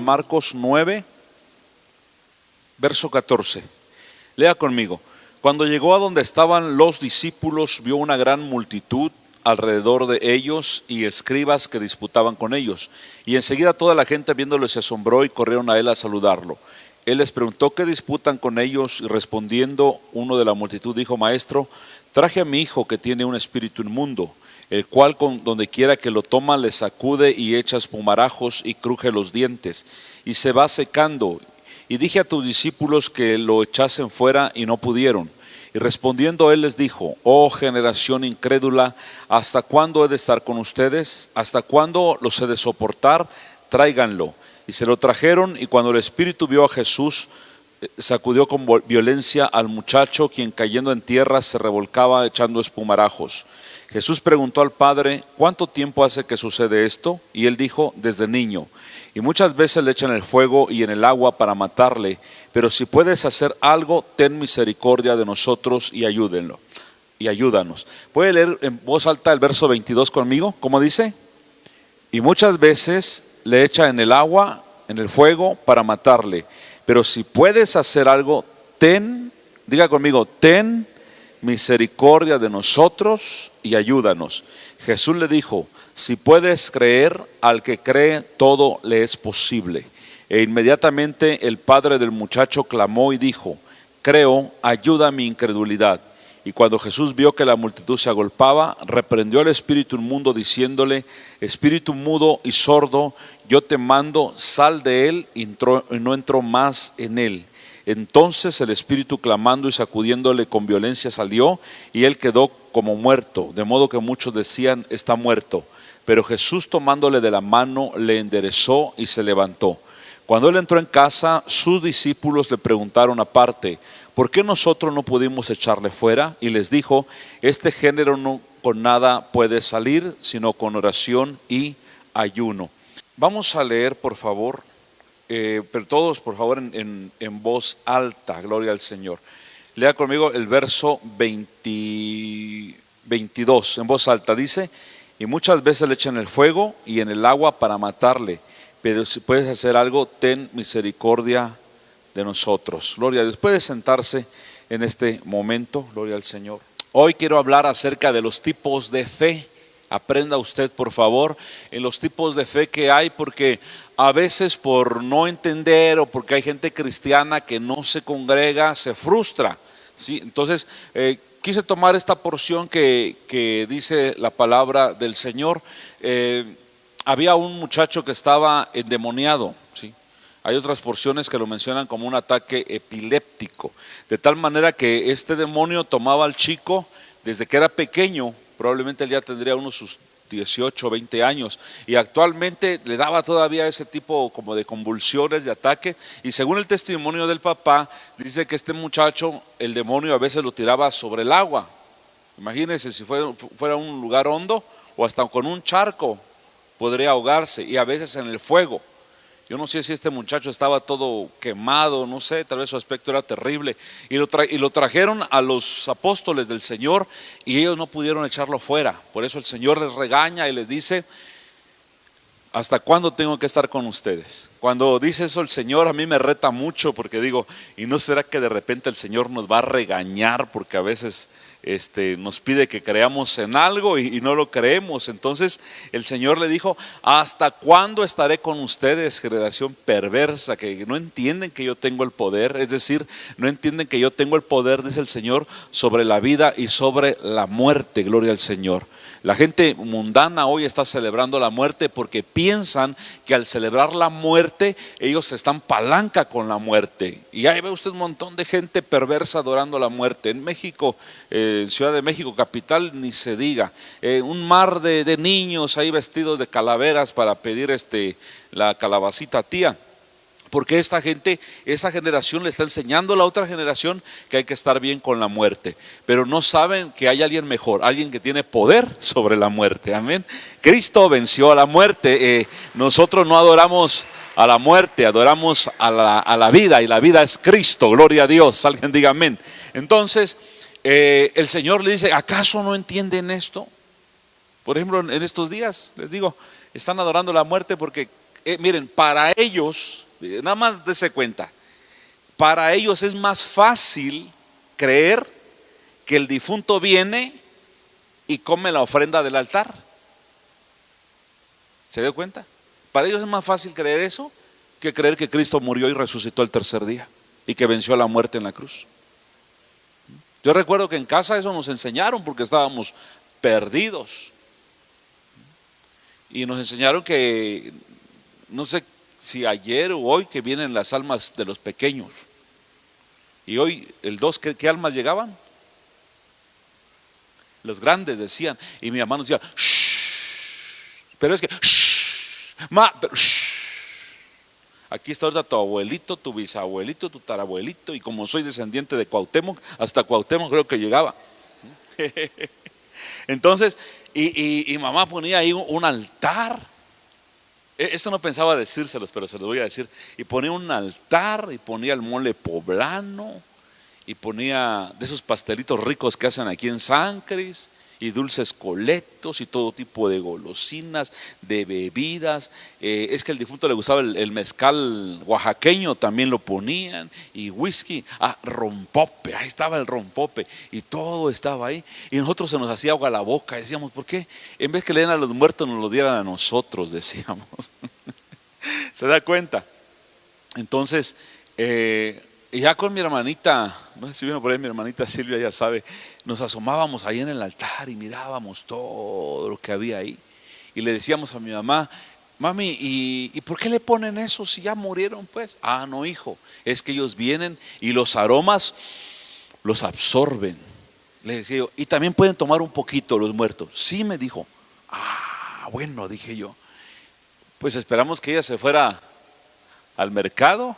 San Marcos 9, verso 14. Lea conmigo. Cuando llegó a donde estaban los discípulos, vio una gran multitud alrededor de ellos y escribas que disputaban con ellos. Y enseguida toda la gente viéndolo se asombró y corrieron a él a saludarlo. Él les preguntó qué disputan con ellos, y respondiendo uno de la multitud dijo: Maestro, traje a mi hijo que tiene un espíritu inmundo, el cual donde quiera que lo toma le sacude y echa espumarajos y cruje los dientes y se va secando. Y dije a tus discípulos que lo echasen fuera y no pudieron. Y respondiendo él les dijo: Oh generación incrédula, ¿hasta cuándo he de estar con ustedes? ¿Hasta cuándo los he de soportar? Tráiganlo. Y se lo trajeron, y cuando el espíritu vio a Jesús, sacudió con violencia al muchacho, quien cayendo en tierra se revolcaba echando espumarajos. Jesús preguntó al padre: ¿Cuánto tiempo hace que sucede esto? Y él dijo: Desde niño. Y muchas veces le echan el fuego y en el agua para matarle. Pero si puedes hacer algo, ten misericordia de nosotros y ayúdanos. ¿Puede leer en voz alta el verso 22 conmigo? ¿Cómo dice? Y muchas veces le echa en el agua, en el fuego para matarle. Pero si puedes hacer algo, diga conmigo, ten misericordia de nosotros y ayúdanos. Jesús le dijo: si puedes creer, al que cree todo le es posible. E inmediatamente el padre del muchacho clamó y dijo: creo, ayuda a mi incredulidad. Y cuando Jesús vio que la multitud se agolpaba, reprendió al espíritu inmundo diciéndole: espíritu mudo y sordo, yo te mando, sal de él, y no entró más en él. Entonces el espíritu, clamando y sacudiéndole con violencia, salió, y él quedó como muerto, de modo que muchos decían: está muerto. Pero Jesús, tomándole de la mano, le enderezó y se levantó. Cuando él entró en casa, sus discípulos le preguntaron aparte: ¿por qué nosotros no pudimos echarle fuera? Y les dijo: este género no con nada puede salir, sino con oración y ayuno. Vamos a leer, por favor, pero todos, por favor, en voz alta, gloria al Señor. Lea conmigo el verso 22, en voz alta. Dice: y muchas veces le echan el fuego y en el agua para matarle. Pero si puedes hacer algo, ten misericordia de nosotros. Gloria a Dios. Puede sentarse en este momento. Gloria al Señor. Hoy quiero hablar acerca de los tipos de fe. Aprenda usted, por favor, en los tipos de fe que hay, porque a veces por no entender o porque hay gente cristiana que no se congrega, se frustra, ¿sí? Entonces quise tomar esta porción que dice la palabra del Señor. Había un muchacho que estaba endemoniado, ¿sí? Hay otras porciones que lo mencionan como un ataque epiléptico, de tal manera que este demonio tomaba al chico desde que era pequeño. Probablemente él ya tendría unos sus 18 o 20 años, y actualmente le daba todavía ese tipo como de convulsiones, de ataque. Y según el testimonio del papá, dice que este muchacho, el demonio a veces lo tiraba sobre el agua. Imagínense si fuera un lugar hondo, o hasta con un charco podría ahogarse, y a veces en el fuego. Yo no sé si este muchacho estaba todo quemado, no sé, tal vez su aspecto era terrible. Y lo trajeron a los apóstoles del Señor, y ellos no pudieron echarlo fuera. Por eso el Señor les regaña y les dice: ¿hasta cuándo tengo que estar con ustedes? Cuando dice eso el Señor, a mí me reta mucho, porque digo: ¿y no será que de repente el Señor nos va a regañar? Porque a veces nos pide que creamos en algo y no lo creemos. Entonces el Señor le dijo: ¿hasta cuándo estaré con ustedes, generación perversa, que no entienden que yo tengo el poder? Es decir, no entienden que yo tengo el poder, dice el Señor, sobre la vida y sobre la muerte. Gloria al Señor. La gente mundana hoy está celebrando la muerte porque piensan que al celebrar la muerte ellos están palanca con la muerte. Y ahí ve usted un montón de gente perversa adorando la muerte. En México, Ciudad de México capital, ni se diga. Un mar de niños ahí vestidos de calaveras para pedir la calabacita tía. Porque esta generación le está enseñando a la otra generación que hay que estar bien con la muerte. Pero no saben que hay alguien mejor, alguien que tiene poder sobre la muerte. Amén. Cristo venció a la muerte. Nosotros no adoramos a la muerte, adoramos a la vida, y la vida es Cristo. Gloria a Dios. Alguien diga amén. Entonces el Señor le dice: ¿acaso no entienden esto? Por ejemplo, en estos días les digo, están adorando la muerte porque miren, para ellos, nada más dése cuenta, para ellos es más fácil creer que el difunto viene y come la ofrenda del altar. ¿Se dio cuenta? Para ellos es más fácil creer eso que creer que Cristo murió y resucitó el tercer día y que venció a la muerte en la cruz. Yo recuerdo que en casa eso nos enseñaron porque estábamos perdidos. Y nos enseñaron que, no sé si ayer o hoy, que vienen las almas de los pequeños. Y hoy, el 2, ¿qué almas llegaban? Los grandes decían. Y mi mamá nos decía, shh, pero es que, shh, pero, shh. Aquí está ahorita tu abuelito, tu bisabuelito, tu tarabuelito. Y como soy descendiente de Cuauhtémoc, hasta Cuauhtémoc creo que llegaba. Entonces, y mamá ponía ahí un altar. Esto no pensaba decírselos, pero se los voy a decir. Y ponía un altar, y ponía el mole poblano, y ponía de esos pastelitos ricos que hacen aquí en San Cris, y dulces coletos, y todo tipo de golosinas, de bebidas. Es que al difunto le gustaba el mezcal oaxaqueño, también lo ponían, y whisky, rompope, ahí estaba el rompope, y todo estaba ahí. Y nosotros se nos hacía agua la boca, decíamos, ¿por qué? En vez que le den a los muertos, nos lo dieran a nosotros, decíamos. ¿Se da cuenta? Entonces, y ya con mi hermanita, no sé si vino por ahí mi hermanita Silvia, ya sabe, nos asomábamos ahí en el altar y mirábamos todo lo que había ahí. Y le decíamos a mi mamá, mami, ¿y por qué le ponen eso si ya murieron pues? No, hijo, es que ellos vienen y los aromas los absorben. Le decía yo, ¿y también pueden tomar un poquito los muertos? Sí, me dijo. Bueno, dije yo. Pues esperamos que ella se fuera al mercado.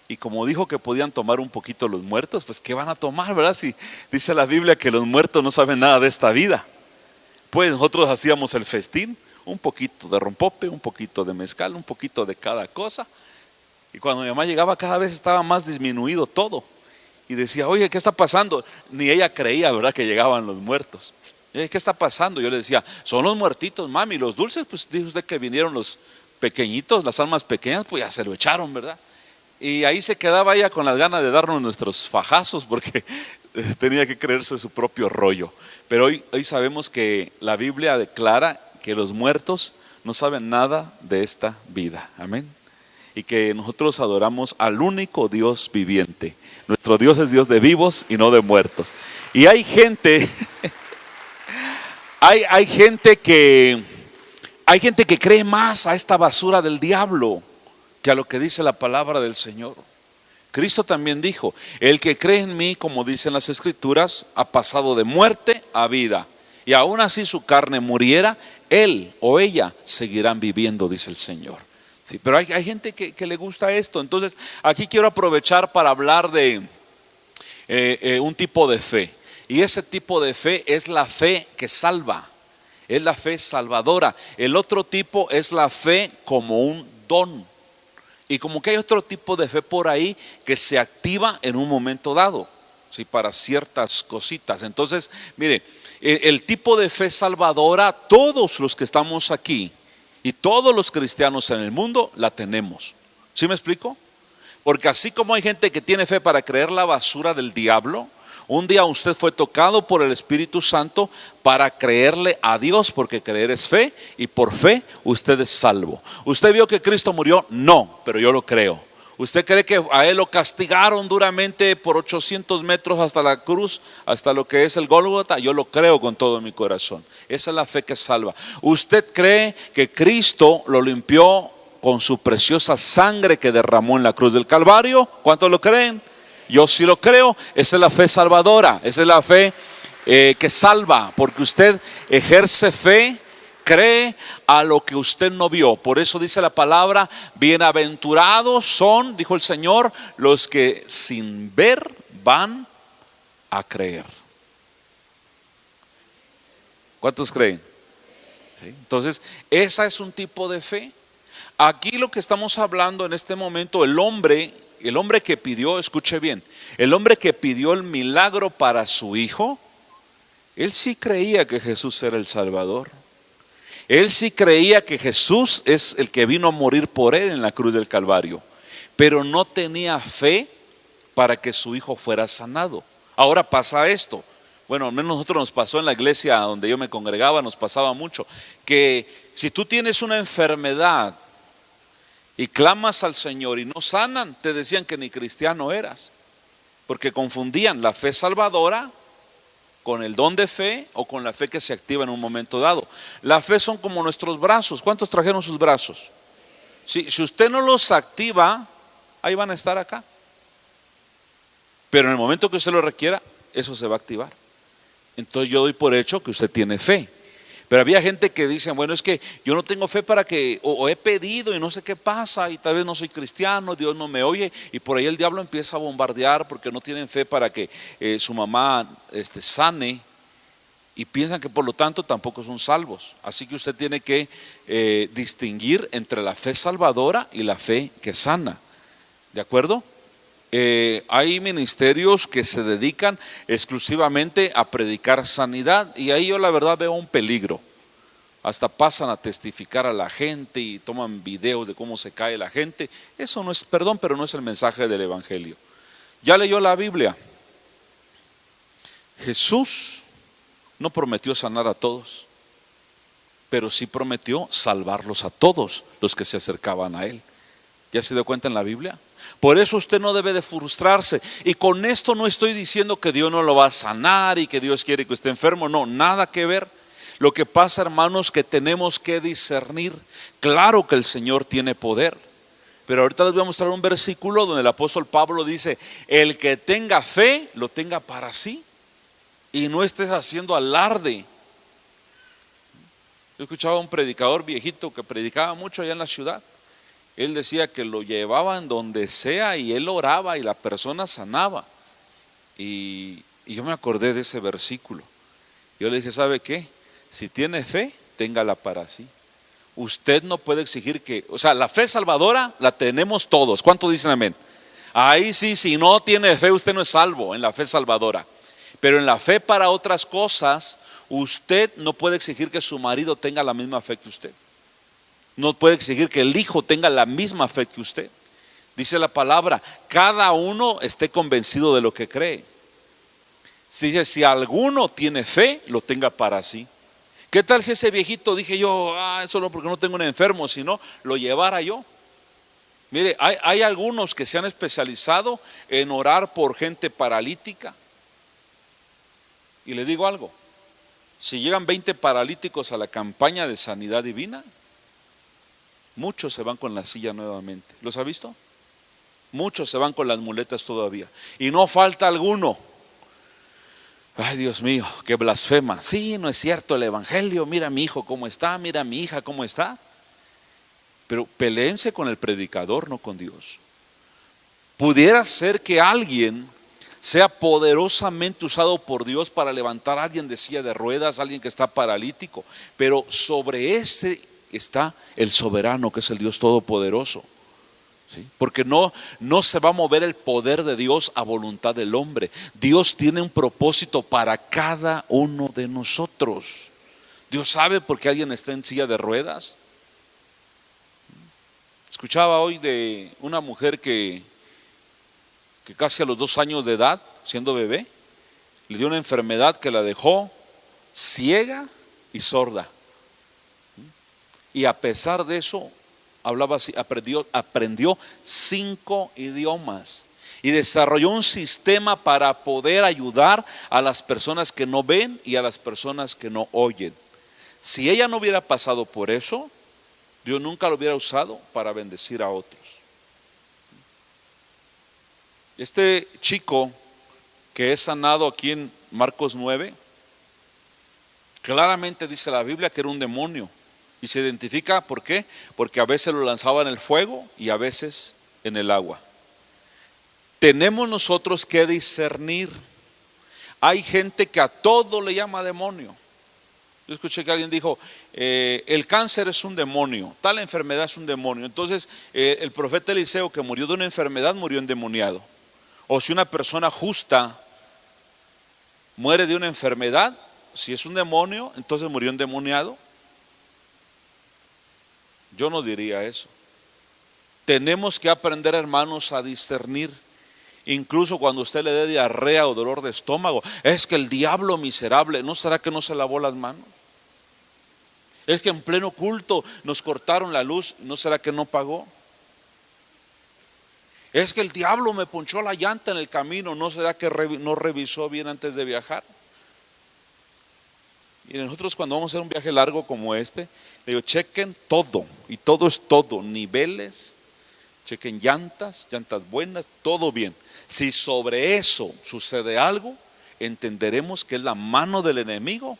Y como dijo que podían tomar un poquito los muertos, pues ¿qué van a tomar, verdad? Si dice la Biblia que los muertos no saben nada de esta vida. Pues nosotros hacíamos el festín, un poquito de rompope, un poquito de mezcal, un poquito de cada cosa. Y cuando mi mamá llegaba cada vez estaba más disminuido todo. Y decía, oye, ¿qué está pasando? Ni ella creía, ¿verdad?, que llegaban los muertos. ¿Qué está pasando? Yo le decía, son los muertitos, mami. Los dulces, pues dijo usted que vinieron los pequeñitos, las almas pequeñas, pues ya se lo echaron, ¿verdad? Y ahí se quedaba ella con las ganas de darnos nuestros fajazos porque tenía que creerse su propio rollo. Pero hoy sabemos que la Biblia declara que los muertos no saben nada de esta vida. Amén. Y que nosotros adoramos al único Dios viviente. Nuestro Dios es Dios de vivos y no de muertos. Y hay gente, hay gente que cree más a esta basura del diablo que a lo que dice la palabra del Señor. Cristo también dijo, el que cree en mí, como dicen las Escrituras, ha pasado de muerte a vida. Y aún así su carne muriera, él o ella seguirán viviendo, dice el Señor. Sí, pero hay gente que le gusta esto. Entonces aquí quiero aprovechar para hablar de un tipo de fe. Y ese tipo de fe es la fe que salva, es la fe salvadora. El otro tipo es la fe como un don. Y como que hay otro tipo de fe por ahí que se activa en un momento dado, ¿sí?, para ciertas cositas. Entonces, mire, el tipo de fe salvadora, todos los que estamos aquí y todos los cristianos en el mundo la tenemos. ¿Sí me explico? Porque así como hay gente que tiene fe para creer la basura del diablo, un día usted fue tocado por el Espíritu Santo para creerle a Dios, porque creer es fe y por fe usted es salvo. ¿Usted vio que Cristo murió? No, pero yo lo creo. ¿Usted cree que a él lo castigaron duramente por 800 metros hasta la cruz, hasta lo que es el Gólgota? Yo lo creo con todo mi corazón. Esa es la fe que salva. ¿Usted cree que Cristo lo limpió con su preciosa sangre que derramó en la cruz del Calvario? ¿Cuántos lo creen? Yo sí lo creo. Esa es la fe salvadora, esa es la fe que salva, porque usted ejerce fe, cree a lo que usted no vio. Por eso dice la palabra, bienaventurados son, dijo el Señor, los que sin ver van a creer. ¿Cuántos creen? ¿Sí? Entonces, esa es un tipo de fe. Aquí lo que estamos hablando en este momento, el hombre que pidió, escuche bien, el hombre que pidió el milagro para su hijo, él sí creía que Jesús era el Salvador. Él sí creía que Jesús es el que vino a morir por él en la cruz del Calvario, pero no tenía fe para que su hijo fuera sanado. Ahora pasa esto. Bueno, al menos nosotros nos pasó en la iglesia donde yo me congregaba, nos pasaba mucho, que si tú tienes una enfermedad y clamas al Señor y no sanan, te decían que ni cristiano eras, porque confundían la fe salvadora con el don de fe o con la fe que se activa en un momento dado. La fe son como nuestros brazos. ¿Cuántos trajeron sus brazos? Si usted no los activa, ahí van a estar acá. Pero en el momento que usted lo requiera, eso se va a activar. Entonces yo doy por hecho que usted tiene fe. Pero había gente que dice, bueno, es que yo no tengo fe para que, o he pedido y no sé qué pasa, y tal vez no soy cristiano, Dios no me oye, y por ahí el diablo empieza a bombardear porque no tienen fe para que su mamá sane, y piensan que por lo tanto tampoco son salvos. Así que usted tiene que distinguir entre la fe salvadora y la fe que sana. ¿De acuerdo? Hay ministerios que se dedican exclusivamente a predicar sanidad, y ahí yo la verdad veo un peligro. Hasta pasan a testificar a la gente y toman videos de cómo se cae la gente. Eso no es, perdón, pero no es el mensaje del evangelio. Ya leyó la Biblia. Jesús no prometió sanar a todos, pero sí prometió salvarlos a todos los que se acercaban a él. ¿Ya se dio cuenta en la Biblia? Por eso usted no debe de frustrarse. Y con esto no estoy diciendo que Dios no lo va a sanar y que Dios quiere que esté enfermo. No, nada que ver. Lo que pasa, hermanos, que tenemos que discernir. Claro que el Señor tiene poder, pero ahorita les voy a mostrar un versículo donde el apóstol Pablo dice: el que tenga fe, lo tenga para sí, y no estés haciendo alarde. Yo escuchaba a un predicador viejito que predicaba mucho allá en la ciudad. Él decía que lo llevaban donde sea y él oraba y la persona sanaba. Y yo me acordé de ese versículo. Yo le dije, ¿sabe qué? Si tiene fe, téngala para sí. Usted no puede exigir que, o sea, la fe salvadora la tenemos todos. ¿Cuántos dicen amén? Ahí sí, si no tiene fe, usted no es salvo en la fe salvadora. Pero en la fe para otras cosas, usted no puede exigir que su marido tenga la misma fe que usted. No puede exigir que el hijo tenga la misma fe que usted. Dice la palabra, cada uno esté convencido de lo que cree. Dice, si alguno tiene fe, lo tenga para sí. ¿Qué tal si ese viejito, dije yo, eso no porque no tengo un enfermo, sino lo llevara yo? Mire, hay algunos que se han especializado en orar por gente paralítica. Y le digo algo, si llegan 20 paralíticos a la campaña de sanidad divina, muchos se van con la silla nuevamente. ¿Los ha visto? Muchos se van con las muletas todavía. Y no falta alguno. Ay, Dios mío, qué blasfema. Sí, no es cierto el evangelio. Mira a mi hijo cómo está, mira a mi hija cómo está. Pero peleense con el predicador, no con Dios. Pudiera ser que alguien sea poderosamente usado por Dios para levantar a alguien de silla de ruedas, alguien que está paralítico, pero sobre ese está el soberano, que es el Dios todopoderoso. ¿Sí? Porque no se va a mover el poder de Dios a voluntad del hombre. Dios tiene un propósito para cada uno de nosotros. Dios sabe por qué alguien está en silla de ruedas. Escuchaba hoy de una mujer que casi a los 2 años de edad, siendo bebé, le dio una enfermedad que la dejó ciega y sorda. Y a pesar de eso, hablaba así, aprendió 5 idiomas y desarrolló un sistema para poder ayudar a las personas que no ven y a las personas que no oyen. Si ella no hubiera pasado por eso, Dios nunca lo hubiera usado para bendecir a otros. Este chico que es sanado aquí en Marcos 9, claramente dice la Biblia que era un demonio. Y se identifica, ¿por qué? Porque a veces lo lanzaba en el fuego y a veces en el agua. Tenemos nosotros que discernir. Hay gente que a todo le llama demonio. Yo escuché que alguien dijo, el cáncer es un demonio, tal enfermedad es un demonio. Entonces el profeta Eliseo, que murió de una enfermedad, murió endemoniado. O si una persona justa muere de una enfermedad, si es un demonio, entonces murió endemoniado. Yo no diría eso. Tenemos que aprender, hermanos, a discernir. Incluso cuando usted le dé diarrea o dolor de estómago, es que el diablo miserable, ¿no será que no se lavó las manos? Es que en pleno culto nos cortaron la luz, ¿no será que no pagó? Es que el diablo me ponchó la llanta en el camino, ¿no será que no revisó bien antes de viajar? Y nosotros cuando vamos a hacer un viaje largo como este, le digo, chequen todo, y todo es todo, niveles, chequen llantas buenas, todo bien. Si sobre eso sucede algo, entenderemos que es la mano del enemigo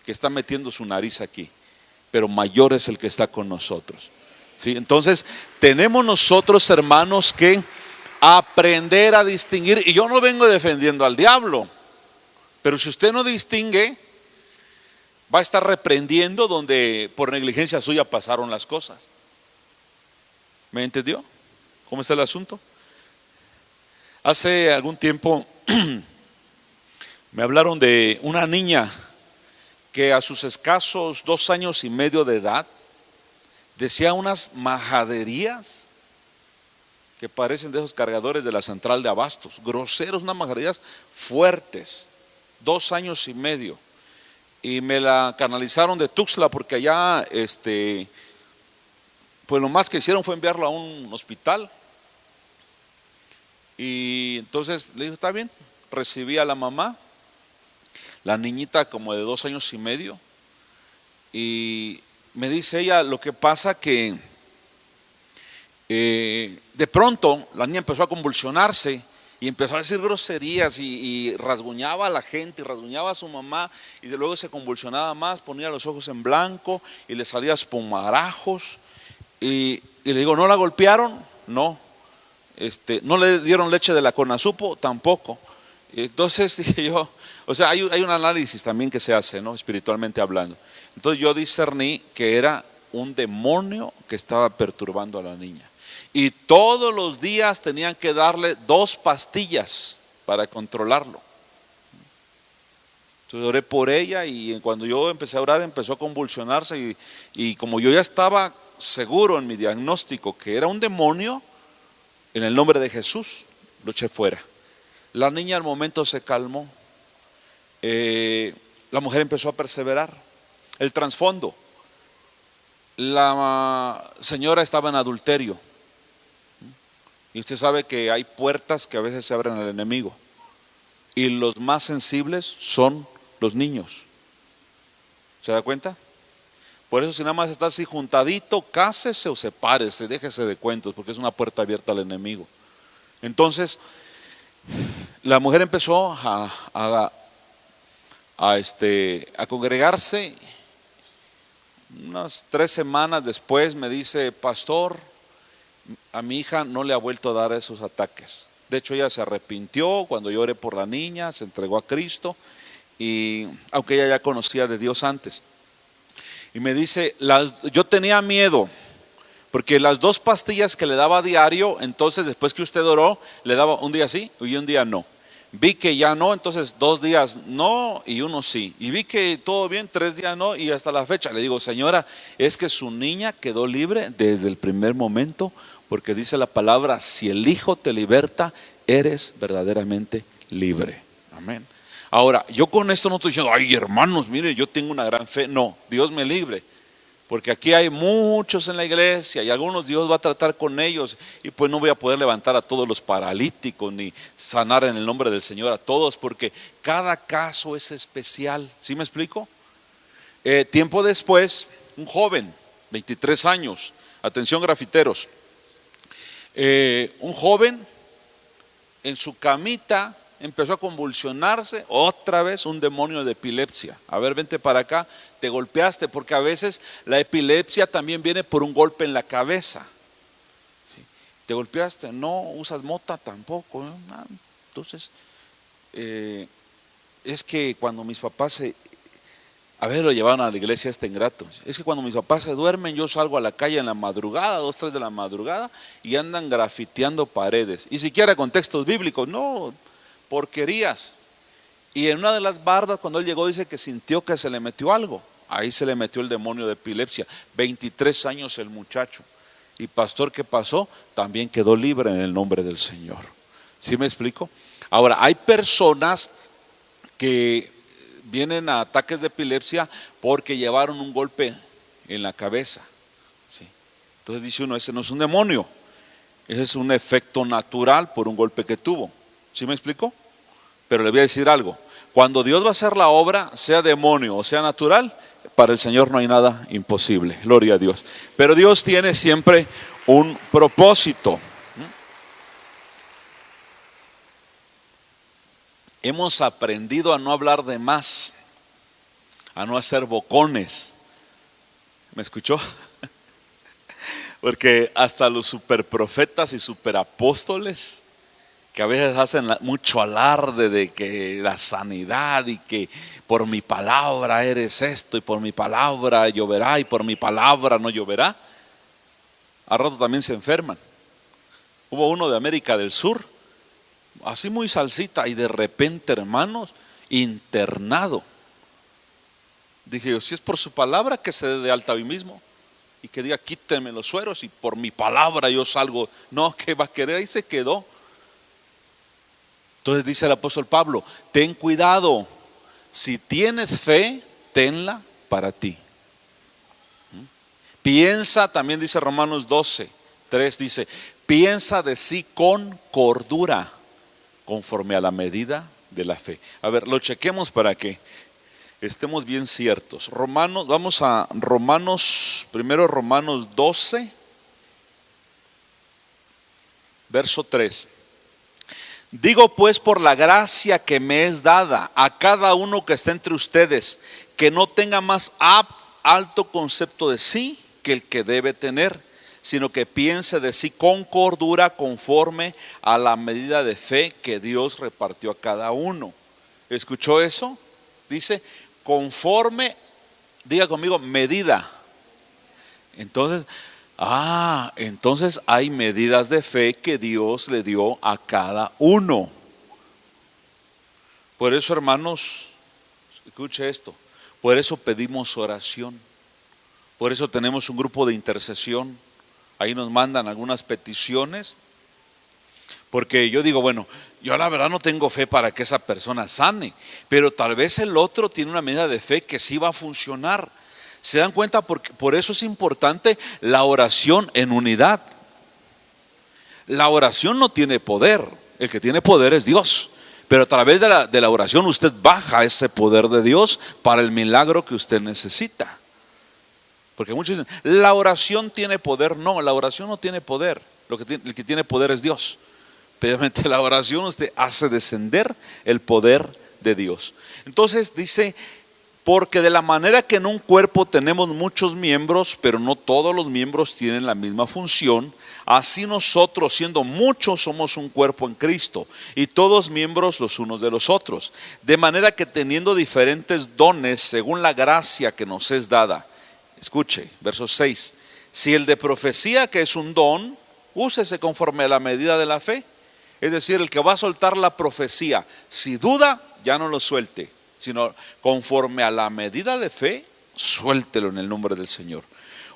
que está metiendo su nariz aquí, pero mayor es el que está con nosotros. ¿Sí? Entonces tenemos nosotros, hermanos, que aprender a distinguir. Y yo no vengo defendiendo al diablo, pero si usted no distingue, va a estar reprendiendo donde por negligencia suya pasaron las cosas. ¿Me entendió? ¿Cómo está el asunto? Hace algún tiempo me hablaron de una niña que a sus escasos 2 años y medio de edad decía unas majaderías que parecen de esos cargadores de la central de abastos, groseros, unas majaderías fuertes, 2 años y medio. Y me la canalizaron de Tuxtla porque allá, pues lo más que hicieron fue enviarla a un hospital. Y entonces le dijo, está bien, recibí a la mamá, la niñita como de 2 años y medio, y me dice ella, lo que pasa que de pronto la niña empezó a convulsionarse y empezó a decir groserías y rasguñaba a la gente, y rasguñaba a su mamá, y de luego se convulsionaba más, ponía los ojos en blanco y le salía espumarajos, y le digo, ¿no la golpearon? No. No le dieron leche de la Conasupo, tampoco. Entonces dije yo, o sea, hay un análisis también que se hace, ¿no? Espiritualmente hablando. Entonces yo discerní que era un demonio que estaba perturbando a la niña, y todos los días tenían que darle 2 pastillas para controlarlo. Entonces oré por ella, y cuando yo empecé a orar empezó a convulsionarse, y como yo ya estaba seguro en mi diagnóstico que era un demonio, en el nombre de Jesús lo eché fuera. La niña al momento se calmó. La mujer empezó a perseverar. El trasfondo: la señora estaba en adulterio, y usted sabe que hay puertas que a veces se abren al enemigo, y los más sensibles son los niños. ¿Se da cuenta? Por eso, si nada más está así juntadito, cásese o sepárese, déjese de cuentos, porque es una puerta abierta al enemigo. Entonces la mujer empezó a congregarse. Unas 3 semanas después me dice, pastor, a mi hija no le ha vuelto a dar esos ataques. De hecho, ella se arrepintió cuando yo oré por la niña, se entregó a Cristo, y aunque ella ya conocía de Dios antes. Y me dice, yo tenía miedo, porque las 2 pastillas que le daba a diario, entonces después que usted oró, le daba un día sí y un día no. Vi que ya no, entonces 2 días no y 1 sí. Y vi que todo bien, 3 días no, y hasta la fecha. Le digo, señora, es que su niña quedó libre desde el primer momento, porque dice la palabra, si el Hijo te liberta, eres verdaderamente libre. Amén. Ahora, yo con esto no estoy diciendo, ay hermanos, mire, yo tengo una gran fe. No, Dios me libre, porque aquí hay muchos en la iglesia, y algunos Dios va a tratar con ellos, y pues no voy a poder levantar a todos los paralíticos, ni sanar en el nombre del Señor a todos, porque cada caso es especial. ¿Sí me explico? Tiempo después, un joven, 23 años, atención grafiteros, un joven en su camita empezó a convulsionarse, otra vez un demonio de epilepsia. A ver, vente para acá, te golpeaste, porque a veces la epilepsia también viene por un golpe en la cabeza. ¿Sí? ¿Te golpeaste? No. ¿Usas mota? Tampoco. Entonces, es que cuando mis papás a veces lo llevaban a la iglesia ingrato. Es que cuando mis papás se duermen, yo salgo a la calle en la madrugada, 2, 3 de la madrugada, y andan grafiteando paredes, y siquiera con textos bíblicos, no, porquerías. Y en una de las bardas, cuando él llegó, dice que sintió que se le metió algo ahí se le metió el demonio de epilepsia. 23 años el muchacho. Y pastor, ¿qué pasó? También quedó libre en el nombre del Señor. ¿Sí me explico? Ahora, hay personas que vienen a ataques de epilepsia porque llevaron un golpe en la cabeza. ¿Sí? Entonces dice uno, ese no es un demonio, ese es un efecto natural por un golpe que tuvo. ¿Sí me explico? Pero le voy a decir algo, cuando Dios va a hacer la obra, sea demonio o sea natural, para el Señor no hay nada imposible, gloria a Dios. Pero Dios tiene siempre un propósito. Hemos aprendido a no hablar de más, a no hacer bocones. ¿Me escuchó? Porque hasta los superprofetas y superapóstoles, que a veces hacen mucho alarde de que la sanidad y que por mi palabra eres esto y por mi palabra lloverá y por mi palabra no lloverá, a rato también se enferman. Hubo uno de América del Sur, así muy salsita, y de repente, hermanos, internado. Dije yo, si es por su palabra, que se dé de alta hoy mismo y que diga quítenme los sueros y por mi palabra yo salgo. No, que va a querer, ahí se quedó. Entonces dice el apóstol Pablo, ten cuidado, si tienes fe, tenla para ti. Piensa, también dice Romanos 12:3, dice, piensa de sí con cordura, conforme a la medida de la fe. A ver, lo chequemos para que estemos bien ciertos. Romanos, vamos a Romanos, primero Romanos 12, verso 3. Digo pues por la gracia que me es dada a cada uno que está entre ustedes, que no tenga más alto concepto de sí que el que debe tener, sino que piense de sí con cordura, conforme a la medida de fe que Dios repartió a cada uno. ¿Escuchó eso? Dice conforme, diga conmigo, medida. Entonces hay medidas de fe que Dios le dio a cada uno. Por eso, hermanos, escuche esto, por eso pedimos oración, por eso tenemos un grupo de intercesión. Ahí nos mandan algunas peticiones, porque yo digo, bueno, yo la verdad no tengo fe para que esa persona sane, pero tal vez el otro tiene una medida de fe que sí va a funcionar. ¿Se dan cuenta? Por eso es importante la oración en unidad. La oración no tiene poder, el que tiene poder es Dios, pero a través de la oración usted baja ese poder de Dios para el milagro que usted necesita. Porque muchos dicen, la oración tiene poder. No, la oración no tiene poder, el que tiene poder es Dios. Mediante la oración usted hace descender el poder de Dios. Entonces dice, porque de la manera que en un cuerpo tenemos muchos miembros, pero no todos los miembros tienen la misma función, así nosotros, siendo muchos, somos un cuerpo en Cristo, y todos miembros los unos de los otros. De manera que teniendo diferentes dones según la gracia que nos es dada. Escuche, verso 6. Si el de profecía, que es un don, úsese conforme a la medida de la fe. Es decir, el que va a soltar la profecía, si duda, ya no lo suelte, sino conforme a la medida de fe, suéltelo en el nombre del Señor.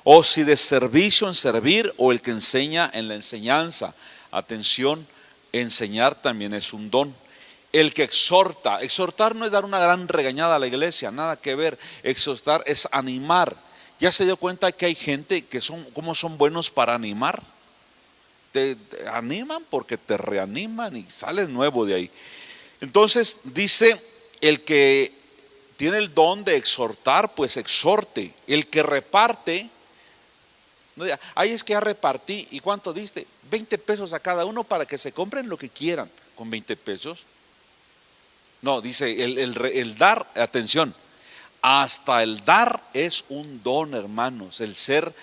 O si de servicio en servir, o el que enseña en la enseñanza. Atención, enseñar también es un don. El que exhortar no es dar una gran regañada a la iglesia, nada que ver. Exhortar es animar. ¿Ya se dio cuenta que hay gente que cómo son buenos para animar? Te animan porque te reaniman y sales nuevo de ahí. Entonces dice, el que tiene el don de exhortar, pues exhorte. El que reparte, no diga, ay, es que ya repartí. ¿Y cuánto diste? 20 pesos a cada uno para que se compren lo que quieran con 20 pesos. No, dice el dar, atención, hasta el dar es un don, hermanos. El ser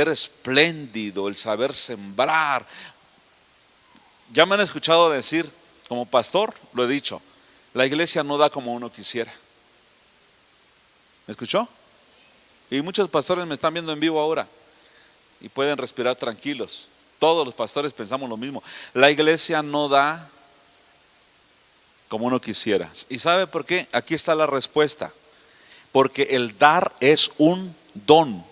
espléndido, el saber sembrar. Ya me han escuchado decir, como pastor, lo he dicho, la iglesia no da como uno quisiera. ¿Me escuchó? Y muchos pastores me están viendo en vivo ahora y pueden respirar tranquilos. Todos los pastores pensamos lo mismo. La iglesia no da como uno quisiera. ¿Y sabe por qué? Aquí está la respuesta. porque el dar es un don.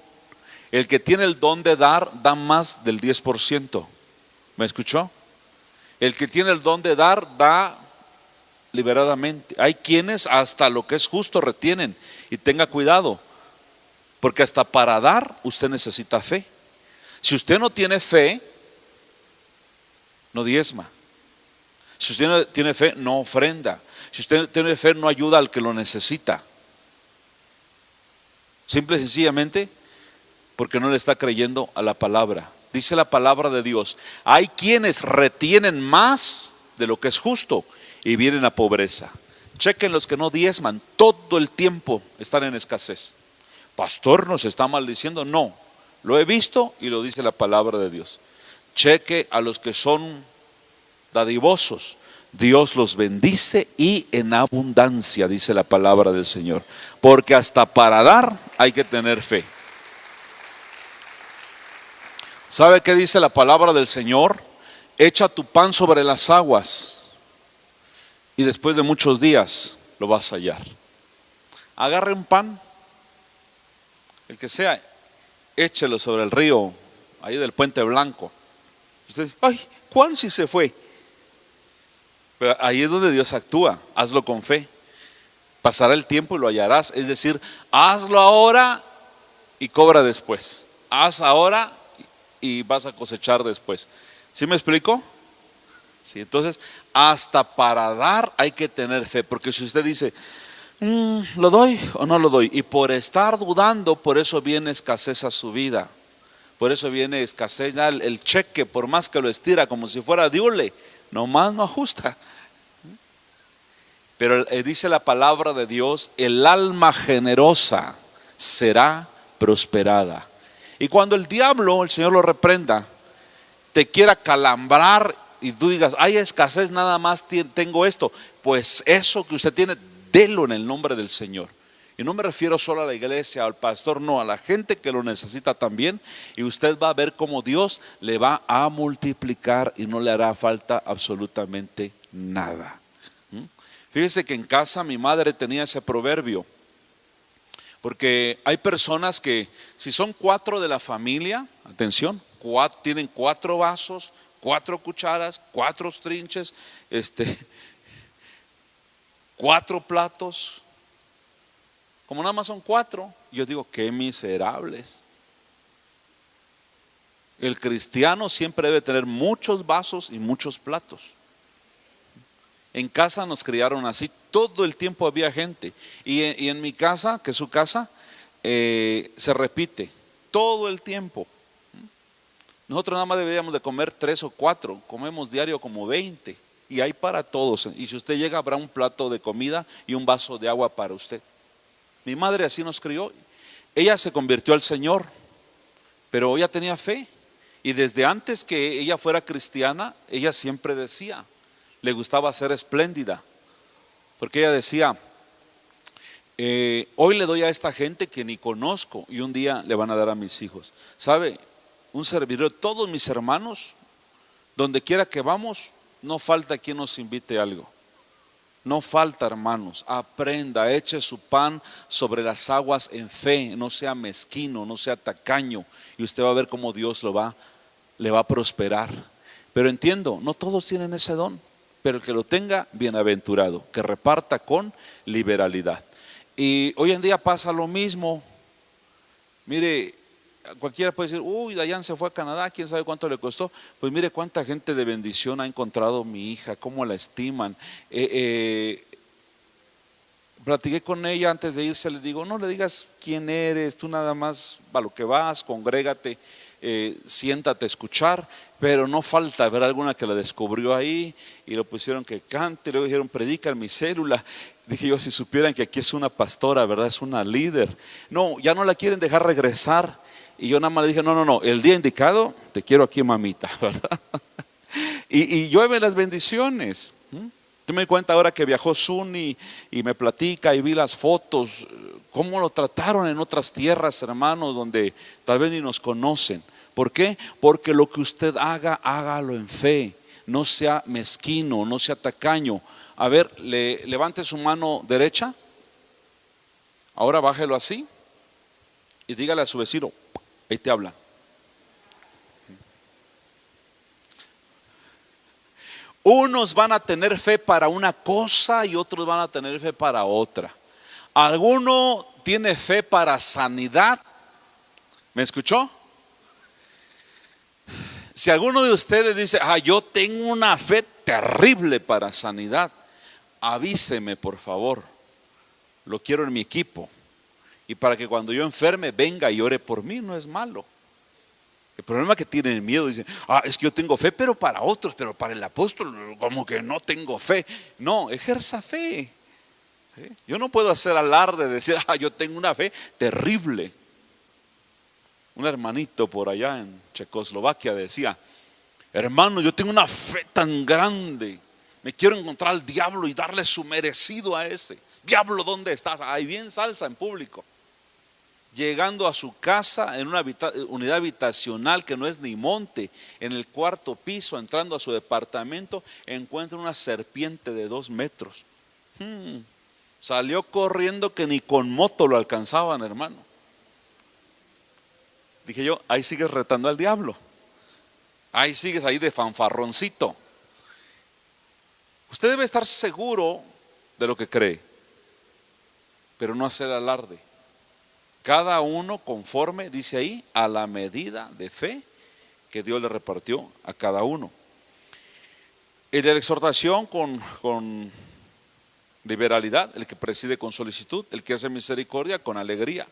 El que tiene el don de dar da más del 10%. ¿Me escuchó? El que tiene el don de dar da liberadamente. Hay quienes hasta lo que es justo retienen, y tenga cuidado, porque hasta para dar usted necesita fe. Si usted no tiene fe, no diezma. Si usted no tiene fe, no ofrenda. Si usted tiene fe, no ayuda al que lo necesita. Simple y sencillamente porque no le está creyendo a la palabra. Dice la palabra de Dios: hay quienes retienen más de lo que es justo y vienen a pobreza. Chequen los que no diezman, todo el tiempo están en escasez. Pastor, ¿nos está maldiciendo? No, lo he visto y lo dice la palabra de Dios. Cheque a los que son dadivosos, Dios los bendice y en abundancia, dice la palabra del Señor. Porque hasta para dar hay que tener fe. ¿Sabe qué dice la palabra del Señor? Echa tu pan sobre las aguas y después de muchos días lo vas a hallar. Agarre un pan, el que sea, échelo sobre el río, ahí del Puente Blanco. Usted dice: ay, ¿cuál si se fue? Pero ahí es donde Dios actúa. Hazlo con fe. Pasará el tiempo y lo hallarás. Es decir, hazlo ahora y cobra después. Haz ahora y vas a cosechar después. ¿Sí me explico? Sí, entonces hasta para dar hay que tener fe. Porque si usted dice: ¿lo doy o no lo doy? Y por estar dudando, por eso viene escasez a su vida. Por eso viene escasez. Ya el cheque, por más que lo estira como si fuera diule, nomás no ajusta. Pero dice la palabra de Dios: el alma generosa será prosperada. Y cuando el diablo, el Señor lo reprenda, te quiera calambrar y tú digas: hay escasez, nada más tengo esto, pues eso que usted tiene, délo en el nombre del Señor. Y no me refiero solo a la iglesia, al pastor, no, a la gente que lo necesita también. Y usted va a ver cómo Dios le va a multiplicar y no le hará falta absolutamente nada. Fíjese que en casa mi madre tenía ese proverbio, porque hay personas que, si son 4 de la familia, atención, tienen 4 vasos, 4 cucharas, 4 trinches, 4 platos. Como nada más son 4, yo digo: qué miserables. El cristiano siempre debe tener muchos vasos y muchos platos. En casa nos criaron así, todo el tiempo había gente. Y en mi casa, que es su casa, se repite todo el tiempo. Nosotros nada más deberíamos de comer 3 o 4, comemos diario como 20. Y hay para todos. Y si usted llega, habrá un plato de comida y un vaso de agua para usted. Mi madre así nos crió. Ella se convirtió al Señor, pero ella tenía fe. Y desde antes que ella fuera cristiana, ella siempre decía, le gustaba ser espléndida, porque ella decía: hoy le doy a esta gente que ni conozco y un día le van a dar a mis hijos. ¿Sabe? Un servidor, todos mis hermanos, donde quiera que vamos, no falta quien nos invite a algo. No falta, hermanos. Aprenda, eche su pan sobre las aguas en fe. No sea mezquino, no sea tacaño, y usted va a ver cómo Dios le va a prosperar. Pero entiendo, no todos tienen ese don, pero el que lo tenga, bienaventurado, que reparta con liberalidad. Y hoy en día pasa lo mismo. Mire, cualquiera puede decir: uy, Dayan se fue a Canadá, quién sabe cuánto le costó. Pues mire cuánta gente de bendición ha encontrado mi hija, cómo la estiman. Platiqué con ella antes de irse, le digo: no le digas quién eres, tú nada más a lo que vas, congrégate, siéntate a escuchar. Pero no falta ver alguna que la descubrió ahí y lo pusieron que cante, luego dijeron: predica en mi célula. Dije yo: si supieran que aquí es una pastora, ¿verdad? Es una líder. No, ya no la quieren dejar regresar. Y yo nada más le dije: no, el día indicado te quiero aquí, mamita, ¿verdad? Y llueven las bendiciones. Yo me di cuenta ahora que viajó Suni y me platica y vi las fotos, cómo lo trataron en otras tierras, hermanos, donde tal vez ni nos conocen. ¿Por qué? Porque lo que usted haga, hágalo en fe. No sea mezquino, no sea tacaño. A ver, levante su mano derecha. Ahora bájelo así y dígale a su vecino, ahí te habla. Unos van a tener fe para una cosa y otros van a tener fe para otra. Alguno tiene fe para sanidad. ¿Me escuchó? Si alguno de ustedes dice, yo tengo una fe terrible para sanidad, avíseme por favor, lo quiero en mi equipo, y para que cuando yo enferme venga y ore por mí. No es malo. El problema es que tienen miedo, dicen, es que yo tengo fe pero para otros, pero para el apóstol como que no tengo fe. No, ejerza fe. Yo no puedo hacer alarde de decir, yo tengo una fe terrible. Un hermanito por allá en Checoslovaquia decía, hermano, yo tengo una fe tan grande, me quiero encontrar al diablo y darle su merecido a ese. Diablo, ¿dónde estás? Ahí bien salsa en público. Llegando a su casa en una unidad habitacional que no es ni monte, en el cuarto piso, entrando a su departamento, encuentra una serpiente de 2 metros. Salió corriendo que ni con moto lo alcanzaban, hermano. Dije yo, ahí sigues retando al diablo. Ahí sigues ahí de fanfarroncito. Usted debe estar seguro de lo que cree, pero no hacer alarde. Cada uno conforme, dice ahí, a la medida de fe que Dios le repartió a cada uno. El de la exhortación con liberalidad, el que preside con solicitud, el que hace misericordia con alegría.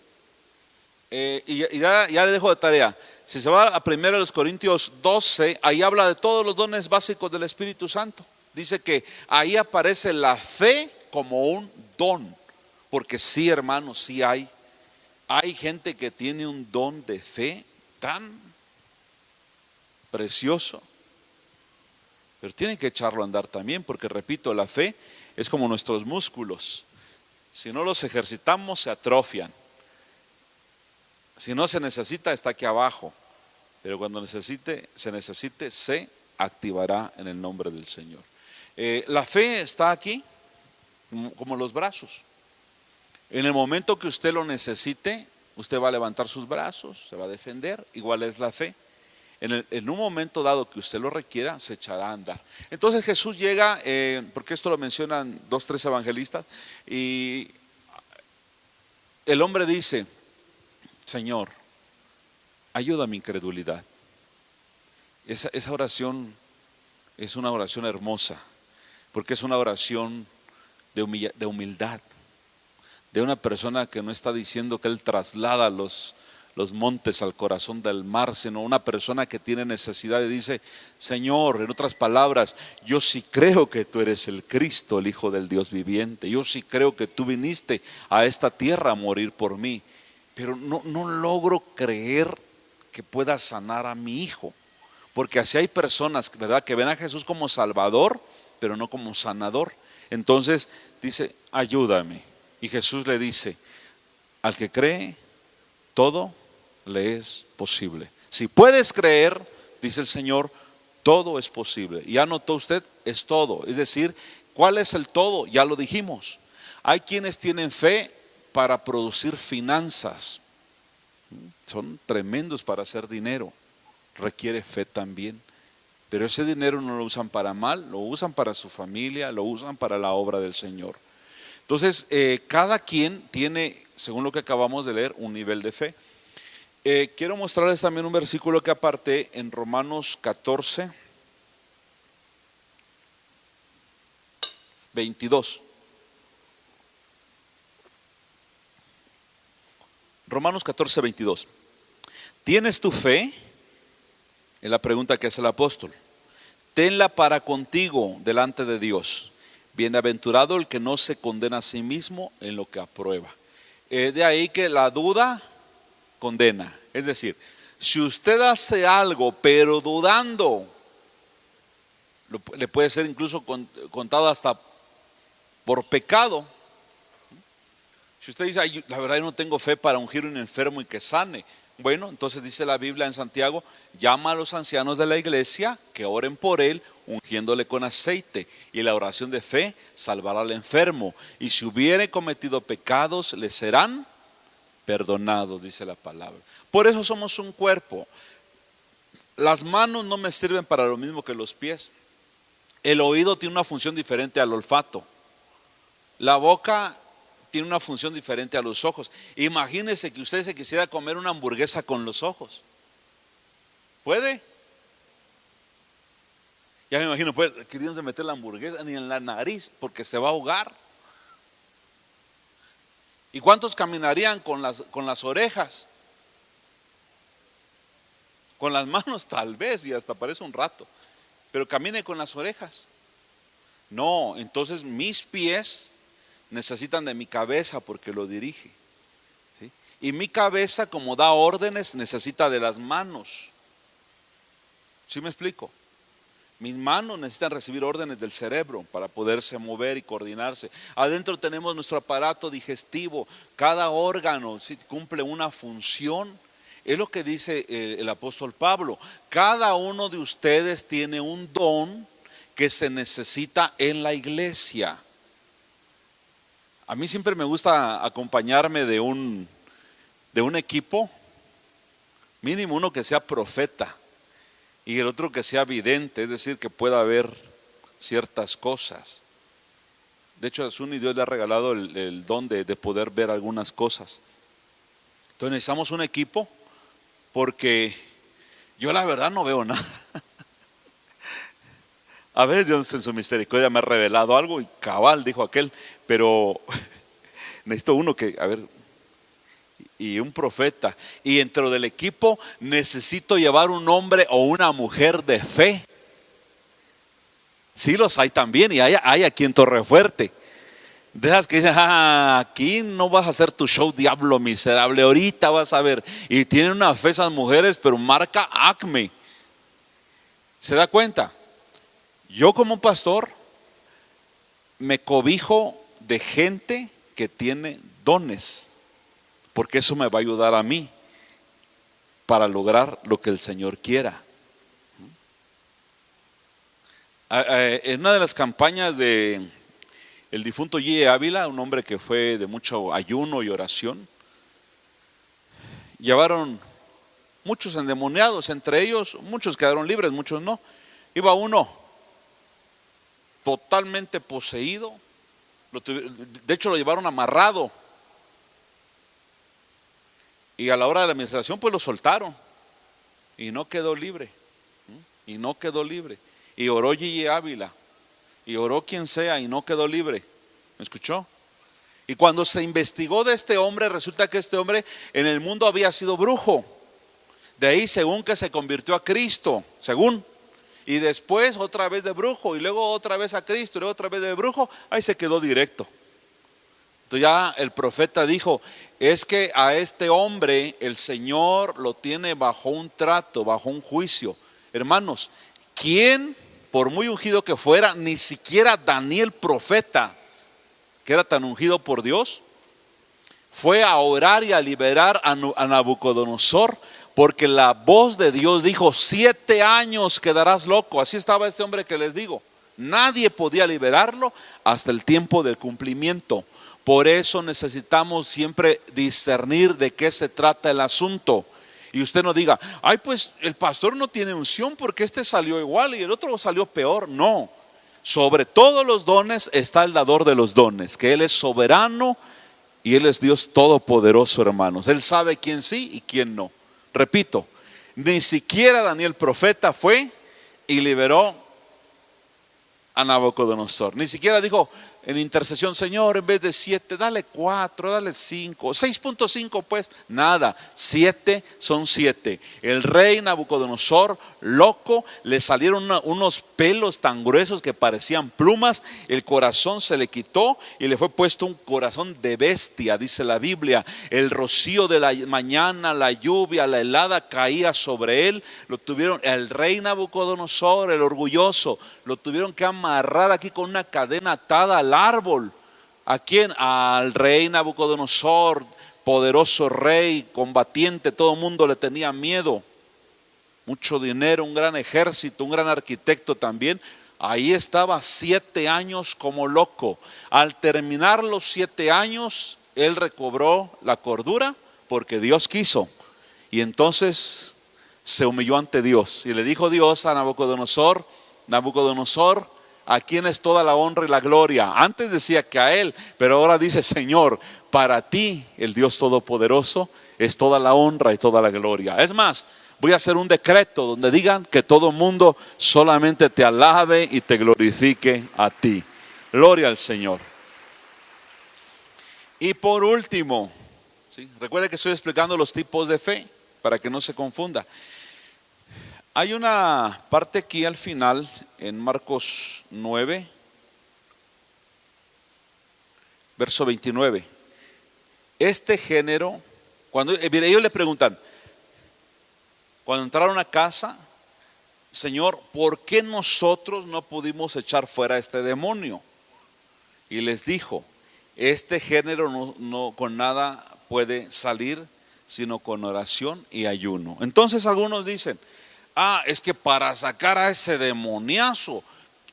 Y ya le dejo de tarea. Si se va a 1 Corintios 12, ahí habla de todos los dones básicos del Espíritu Santo. Dice que ahí aparece la fe como un don, porque sí, hermanos, sí hay gente que tiene un don de fe tan precioso, pero tienen que echarlo a andar también, porque repito, la fe es como nuestros músculos. Si no los ejercitamos, se atrofian. Si no se necesita, está aquí abajo, pero cuando se necesite, se activará en el nombre del Señor. La fe está aquí como los brazos. En el momento que usted lo necesite, usted va a levantar sus brazos, se va a defender. Igual es la fe. En un momento dado que usted lo requiera, se echará a andar. Entonces Jesús llega, porque esto lo mencionan 2, 3 evangelistas, y el hombre dice, Señor, ayuda a mi incredulidad. Esa oración es una oración hermosa, porque es una oración de humildad, de una persona que no está diciendo que él traslada los montes al corazón del mar, sino una persona que tiene necesidad y dice, Señor, en otras palabras, yo sí creo que tú eres el Cristo, el Hijo del Dios viviente. Yo sí creo que tú viniste a esta tierra a morir por mí, pero no logro creer que pueda sanar a mi hijo. Porque así hay personas, ¿verdad?, que ven a Jesús como Salvador, pero no como sanador. Entonces dice, ayúdame. Y Jesús le dice, al que cree, todo le es posible. Si puedes creer, dice el Señor, todo es posible. Y anotó usted, es todo. Es decir, ¿cuál es el todo? Ya lo dijimos. Hay quienes tienen fe para producir finanzas. Son tremendos para hacer dinero. Requiere fe también. Pero ese dinero no lo usan para mal, lo usan para su familia, lo usan para la obra del Señor. Entonces, cada quien tiene, según lo que acabamos de leer, un nivel de fe. Quiero mostrarles también un versículo que aparté en Romanos 14, 22. Romanos 14, 22. ¿Tienes tu fe? Es la pregunta que hace el apóstol. Tenla para contigo delante de Dios. Bienaventurado el que no se condena a sí mismo en lo que aprueba. De ahí que la duda condena. Es decir, si usted hace algo pero dudando, le puede ser incluso contado hasta por pecado. Si usted dice, la verdad yo no tengo fe para ungir a un enfermo y que sane, Bueno, entonces dice la Biblia en Santiago, llama a los ancianos de la iglesia que oren por él, ungiéndole con aceite, y la oración de fe salvará al enfermo, y si hubiere cometido pecados, le serán perdonados, dice la palabra. Por eso somos un cuerpo. Las manos no me sirven para lo mismo que los pies. El oído tiene una función diferente al olfato. La boca tiene una función diferente a los ojos. Imagínese que usted se quisiera comer una hamburguesa con los ojos. ¿Puede? Ya me imagino, pues, queriendo meter la hamburguesa ni en la nariz porque se va a ahogar. ¿Y cuántos caminarían con las orejas? Con las manos tal vez, y hasta parece un rato, pero camine con las orejas. No, entonces mis pies necesitan de mi cabeza porque lo dirige, ¿sí? Y mi cabeza, como da órdenes, necesita de las manos. ¿Sí me explico? Mis manos necesitan recibir órdenes del cerebro para poderse mover y coordinarse. Adentro tenemos nuestro aparato digestivo. Cada órgano, ¿sí?, cumple una función. Es lo que dice el apóstol Pablo. Cada uno de ustedes tiene un don que se necesita en la iglesia. A mí siempre me gusta acompañarme de un equipo, mínimo uno que sea profeta y el otro que sea vidente, es decir, que pueda ver ciertas cosas. De hecho, a Zuni Dios le ha regalado el don de poder ver algunas cosas. Entonces necesitamos un equipo porque yo la verdad no veo nada. A veces Dios en su misericordia me ha revelado algo y cabal, dijo aquel, pero necesito uno que, a ver, y un profeta. Y dentro del equipo necesito llevar un hombre o una mujer de fe. Sí los hay también, y hay aquí en Torrefuerte. De esas que dicen, aquí no vas a hacer tu show, diablo miserable, ahorita vas a ver. Y tienen una fe esas mujeres, pero marca Acme. ¿Se da cuenta? Yo como pastor me cobijo de gente que tiene dones, porque eso me va a ayudar a mí para lograr lo que el Señor quiera. En una de las campañas de el difunto G. Ávila, un hombre que fue de mucho ayuno y oración, llevaron muchos endemoniados, entre ellos muchos quedaron libres, muchos no. Iba uno totalmente poseído, de hecho lo llevaron amarrado, y a la hora de la administración pues lo soltaron y no quedó libre, y no quedó libre. Y oró G. Ávila, y oró quien sea, y no quedó libre. ¿Me escuchó? Y cuando se investigó de este hombre, resulta que este hombre en el mundo había sido brujo. De ahí según que se convirtió a Cristo, según. Y después otra vez de brujo, y luego otra vez a Cristo, y luego otra vez de brujo, ahí se quedó directo. Entonces ya el profeta dijo, es que a este hombre el Señor lo tiene bajo un trato, bajo un juicio. Hermanos, ¿quién, por muy ungido que fuera, ni siquiera Daniel profeta, que era tan ungido por Dios, fue a orar y a liberar a Nabucodonosor? Porque la voz de Dios dijo, 7 años quedarás loco. Así estaba este hombre que les digo. Nadie podía liberarlo hasta el tiempo del cumplimiento. Por eso necesitamos siempre discernir de qué se trata el asunto. Y usted no diga, ay, pues el pastor no tiene unción porque este salió igual y el otro salió peor. No, sobre todos los dones está el dador de los dones, que Él es soberano y Él es Dios todopoderoso, hermanos. Él sabe quién sí y quién no. Repito, ni siquiera Daniel profeta fue y liberó a Nabucodonosor. Ni siquiera dijo en intercesión, Señor, en vez de 7, dale 4, dale 5, 6.5 pues, nada, 7 son 7. El rey Nabucodonosor, loco, le salieron unos pelos tan gruesos que parecían plumas, el corazón se le quitó y le fue puesto un corazón de bestia, dice la Biblia. El rocío de la mañana, la lluvia, la helada caía sobre él. Lo tuvieron, el rey Nabucodonosor, el orgulloso, lo tuvieron que amarrar aquí con una cadena atada al árbol. ¿A quién? Al rey Nabucodonosor, poderoso rey, combatiente, todo el mundo le tenía miedo. Mucho dinero, un gran ejército, un gran arquitecto también. Ahí estaba 7 años como loco. Al terminar los 7 años, él recobró la cordura porque Dios quiso. Y entonces se humilló ante Dios y le dijo Dios a Nabucodonosor: Nabucodonosor, ¿a quién es toda la honra y la gloria? Antes decía que a él, pero ahora dice: Señor, para ti, el Dios Todopoderoso, es toda la honra y toda la gloria. Es más, voy a hacer un decreto donde digan que todo mundo solamente te alabe y te glorifique a ti. Gloria al Señor. Y por último, ¿sí? Recuerde que estoy explicando los tipos de fe para que no se confunda. Hay una parte aquí al final en Marcos 9, verso 29. Este género, cuando ellos le preguntan, cuando entraron a casa: Señor, ¿por qué nosotros no pudimos echar fuera a este demonio? Y les dijo: este género no con nada puede salir, sino con oración y ayuno. Entonces algunos dicen: es que para sacar a ese demoniazo,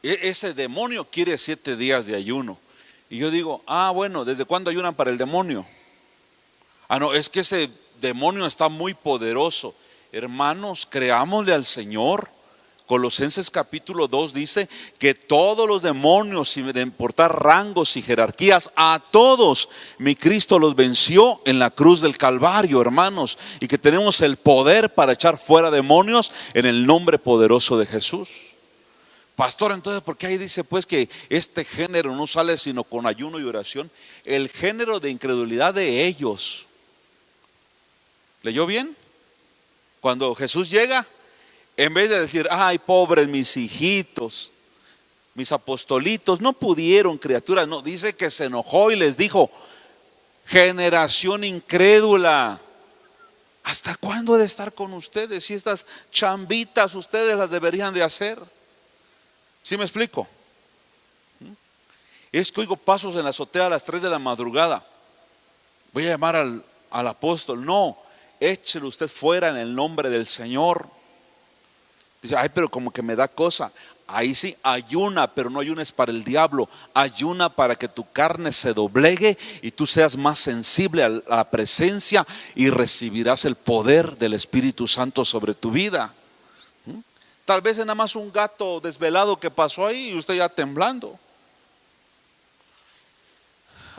ese demonio quiere 7 días de ayuno. Y yo digo: bueno, ¿desde cuándo ayunan para el demonio? No, es que ese demonio está muy poderoso. Hermanos, creámosle al Señor. Colosenses capítulo 2 dice que todos los demonios, sin importar rangos y jerarquías, a todos mi Cristo los venció en la cruz del Calvario, hermanos, y que tenemos el poder para echar fuera demonios en el nombre poderoso de Jesús. Pastor, entonces, ¿por qué ahí dice pues que este género no sale sino con ayuno y oración? El género de incredulidad de ellos. ¿Leyó bien? Cuando Jesús llega, en vez de decir: ay, pobres mis hijitos, mis apostolitos, no pudieron, criaturas, no, dice que se enojó y les dijo: generación incrédula, ¿hasta cuándo he de estar con ustedes? Si estas chambitas ustedes las deberían de hacer. ¿Sí me explico? Es que oigo pasos en la azotea a las 3 de la madrugada. Voy a llamar al apóstol. No, échelo usted fuera en el nombre del Señor. Dice: ay, pero como que me da cosa. Ahí sí, ayuna, pero no ayunes para el diablo. Ayuna para que tu carne se doblegue y tú seas más sensible a la presencia, y recibirás el poder del Espíritu Santo sobre tu vida. Tal vez es nada más un gato desvelado que pasó ahí y usted ya temblando.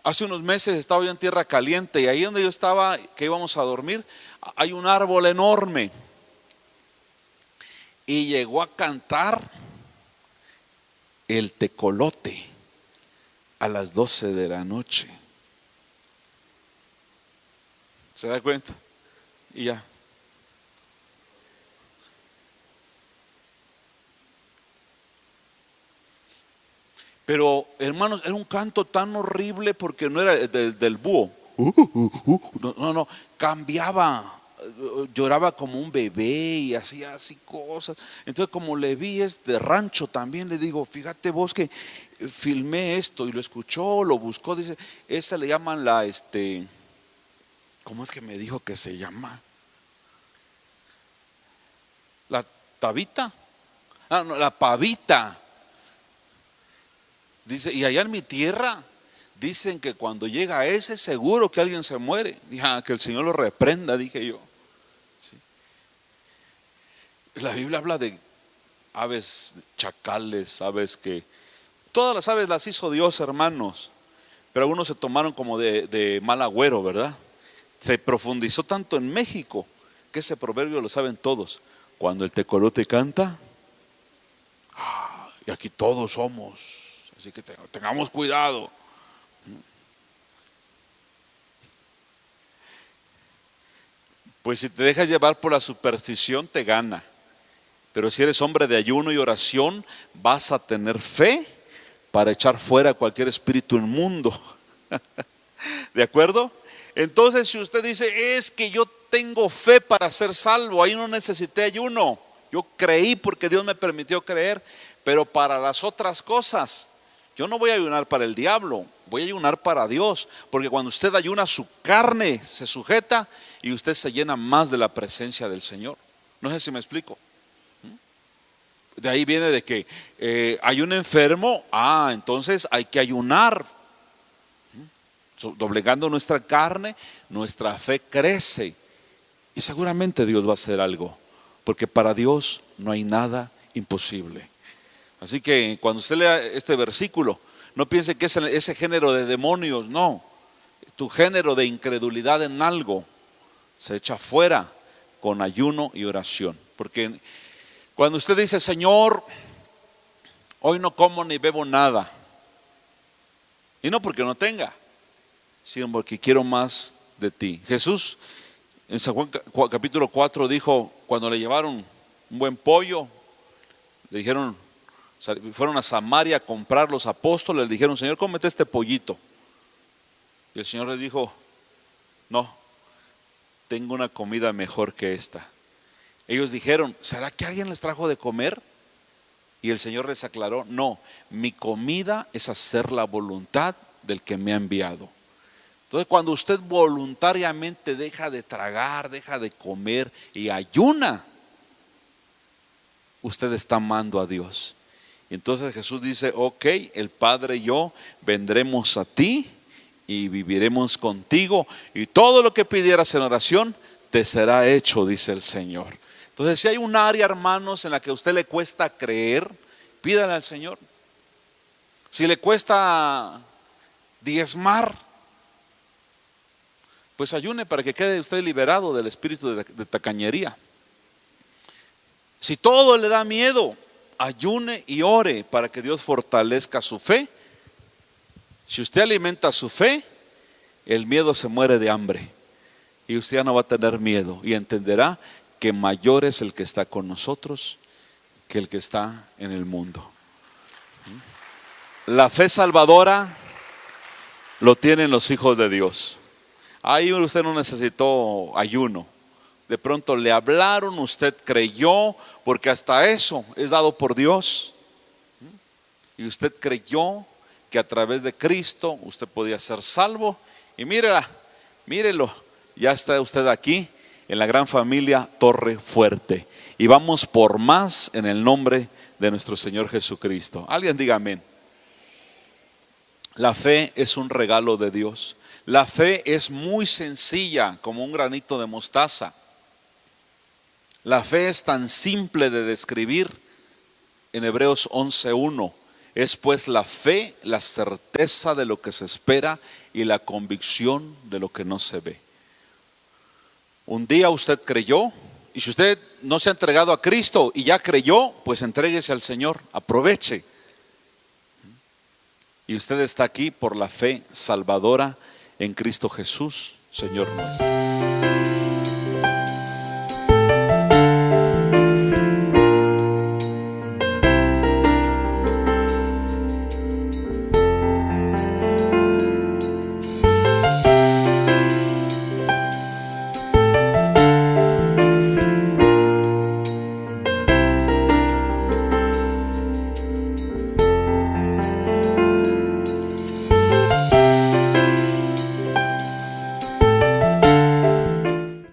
Hace unos meses estaba yo en Tierra Caliente, y ahí donde yo estaba, que íbamos a dormir, hay un árbol enorme. Y llegó a cantar el tecolote a las 12 de la noche. ¿Se da cuenta? Y ya. Pero hermanos, era un canto tan horrible porque no era del búho. No, cambiaba, lloraba como un bebé y hacía así cosas. Entonces, como le vi de rancho también, le digo: fíjate vos que filmé esto, y lo escuchó, lo buscó, dice: esa le llaman ¿cómo es que me dijo que se llama? La tabita. No, la pavita. Dice: y allá en mi tierra dicen que cuando llega ese, seguro que alguien se muere. Dije: que el Señor lo reprenda, dije yo. ¿Sí? La Biblia habla de aves, chacales, aves que todas las aves las hizo Dios, hermanos, pero algunos se tomaron como de mal agüero, ¿verdad? Se profundizó tanto en México que ese proverbio lo saben todos: cuando el tecolote canta, y aquí todos somos. Así que tengamos cuidado. Pues si te dejas llevar por la superstición, te gana. Pero si eres hombre de ayuno y oración, vas a tener fe para echar fuera cualquier espíritu inmundo. ¿De acuerdo? Entonces, si usted dice: es que yo tengo fe para ser salvo, ahí no necesité ayuno, yo creí porque Dios me permitió creer. Pero para las otras cosas, Yo no voy a ayunar para el diablo, voy a ayunar para Dios, porque cuando usted ayuna, su carne se sujeta y usted se llena más de la presencia del Señor. No sé si me explico. De ahí viene de que hay un enfermo, entonces hay que ayunar. Doblegando nuestra carne, nuestra fe crece y seguramente Dios va a hacer algo, porque para Dios no hay nada imposible. Así que cuando usted lea este versículo, no piense que es ese género de demonios, no. Tu género de incredulidad en algo se echa fuera con ayuno y oración. Porque cuando usted dice: Señor, hoy no como ni bebo nada, y no porque no tenga, sino porque quiero más de ti. Jesús en San Juan capítulo 4 dijo, cuando le llevaron un buen pollo, le dijeron, fueron a Samaria a comprar los apóstoles, le dijeron: Señor, cómete este pollito. Y el Señor le dijo: no, tengo una comida mejor que esta. Ellos dijeron: ¿será que alguien les trajo de comer? Y el Señor les aclaró: no, mi comida es hacer la voluntad del que me ha enviado. Entonces, cuando usted voluntariamente deja de tragar, deja de comer y ayuna, usted está amando a Dios. Y entonces Jesús dice: ok, el Padre y yo vendremos a ti y viviremos contigo, y todo lo que pidieras en oración te será hecho, dice el Señor. Entonces, si hay un área, hermanos, en la que a usted le cuesta creer, pídale al Señor. Si le cuesta diezmar, pues ayune para que quede usted liberado del espíritu de tacañería. Si todo le da miedo, ayune y ore para que Dios fortalezca su fe. Si usted alimenta su fe, el miedo se muere de hambre y usted ya no va a tener miedo y entenderá que mayor es el que está con nosotros que el que está en el mundo. La fe salvadora lo tienen los hijos de Dios. Ahí usted no necesitó ayuno. De pronto le hablaron, usted creyó, porque hasta eso es dado por Dios. Y usted creyó que a través de Cristo usted podía ser salvo. Y mírelo, ya está usted aquí en la gran familia Torre Fuerte. Y vamos por más en el nombre de nuestro Señor Jesucristo. Alguien diga amén. La fe es un regalo de Dios. La fe es muy sencilla, como un granito de mostaza. La fe es tan simple de describir en Hebreos 11:1. Es pues la fe, la certeza de lo que se espera y la convicción de lo que no se ve. Un día usted creyó, y si usted no se ha entregado a Cristo y ya creyó, pues entréguese al Señor, aproveche. Y usted está aquí por la fe salvadora en Cristo Jesús, Señor nuestro.